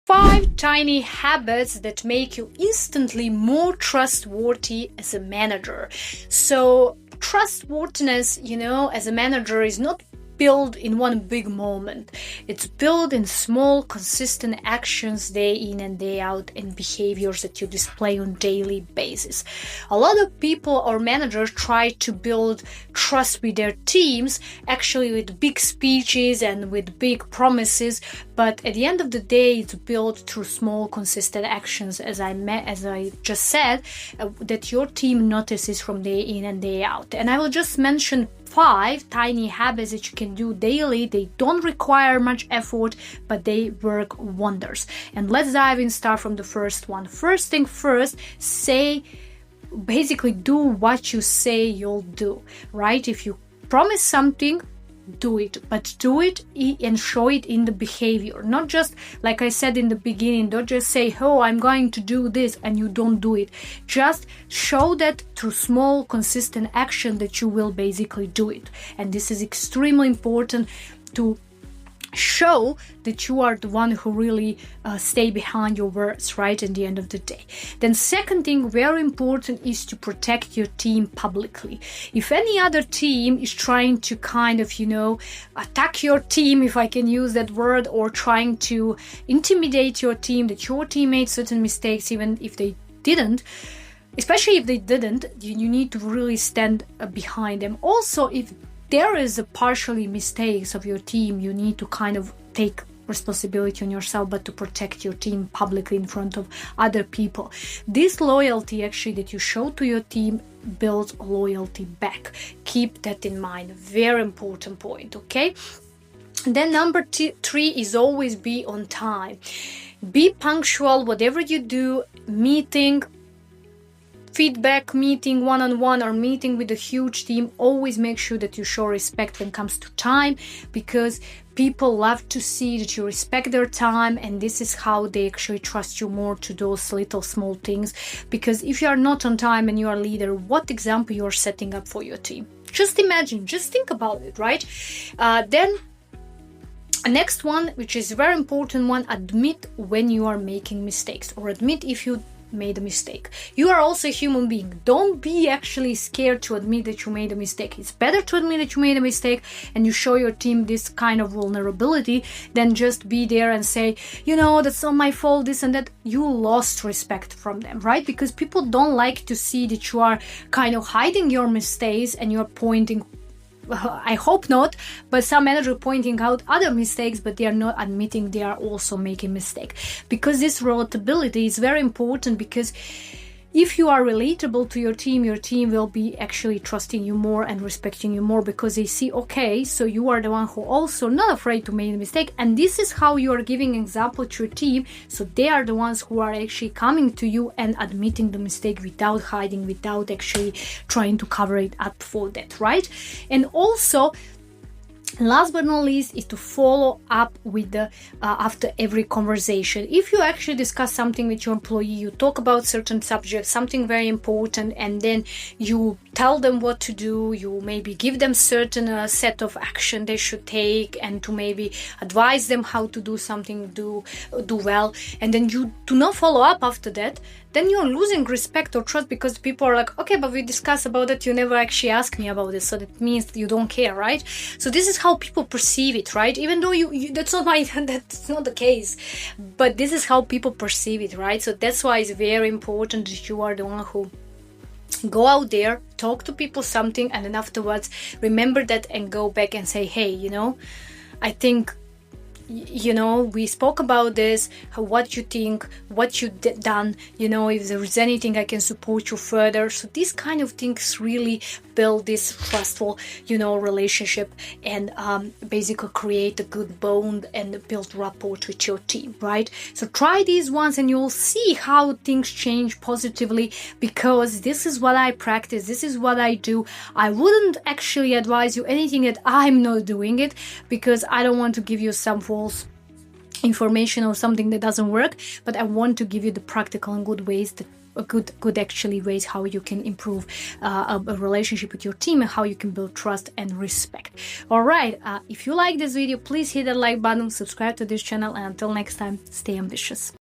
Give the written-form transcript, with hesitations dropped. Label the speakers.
Speaker 1: 5 tiny habits that make you instantly more trustworthy as a manager. So trustworthiness, as a manager is not built in one big moment. It's built in small, consistent actions day in and day out, and behaviors that you display on daily basis. A lot of people or managers try to build trust with their teams, actually with big speeches and with big promises, but at the end of the day, it's built through small, consistent actions, as I just said, that your team notices from day in and day out. And I will just mention 5 tiny habits that you can do daily. They don't require much effort, but they work wonders. And let's dive in, start from the first one. First thing first, basically do what you say you'll do, right? If you promise something, do it, but do it and show it in the behavior. Not just, like I said in the beginning, don't just say, oh, I'm going to do this, and you don't do it. Just show that through small, consistent action that you will basically do it. And this is extremely important to show that you are the one who really stay behind your words, right, at the end of the day. Then second thing, very important, is to protect your team publicly. If any other team is trying to kind of, attack your team, if I can use that word, or trying to intimidate your team, that your team made certain mistakes, even if they didn't, especially if they didn't, you need to really stand behind them. Also, if there is a partially mistakes of your team, you need to kind of take responsibility on yourself, but to protect your team publicly in front of other people. This loyalty actually that you show to your team builds loyalty back. Keep that in mind. Very important point, okay? Then number 3 is always be on time. Be punctual, whatever you do, meeting, feedback meeting, one-on-one, or meeting with a huge team, always make sure that you show respect when it comes to time, because people love to see that you respect their time, and this is how they actually trust you more to those little small things. Because if you are not on time and you are a leader, what example you are setting up for your team? Just imagine, just think about it, right? Then next one, which is a very important one, admit when you are making mistakes, or admit if you made a mistake. You are also a human being. Don't be actually scared to admit that you made a mistake. It's better to admit that you made a mistake and you show your team this kind of vulnerability than just be there and say, that's not my fault, this and that. You lost respect from them, right? Because people don't like to see that you are kind of hiding your mistakes and you're pointing, I hope not, but some managers pointing out other mistakes, but they are not admitting they are also making mistake. Because this relatability is very important, because if you are relatable to your team will be actually trusting you more and respecting you more, because they see, okay, so you are the one who also not afraid to make a mistake, and this is how you are giving example to your team, so they are the ones who are actually coming to you and admitting the mistake without hiding, without actually trying to cover it up for that, right? And also, last but not least, is to follow up with the after every conversation. If you actually discuss something with your employee, you talk about certain subjects, something very important, and then you tell them what to do, you maybe give them certain set of action they should take, and to maybe advise them how to do something, do well, and then you do not follow up after that, then you're losing respect or trust, because people are like, okay, but we discussed about it, you never actually asked me about this, so that means you don't care, right? So this is how people perceive it, right? Even though you that's not the case, but this is how people perceive it, right? So that's why it's very important that you are the one who go out there, talk to people something, and then afterwards remember that and go back and say, hey, I think we spoke about this, what you think, what you done, if there is anything I can support you further. So these kind of things really build this trustful, relationship, and basically create a good bond and build rapport with your team, right? So try these ones and you'll see how things change positively, because this is what I practice, this is what I do. I wouldn't actually advise you anything that I'm not doing it, because I don't want to give you some false information or something that doesn't work, but I want to give you the practical and good ways that good actually ways how you can improve a relationship with your team and how you can build trust and respect. All right, if you like this video, please hit that like button, subscribe to this channel, and until next time, stay ambitious.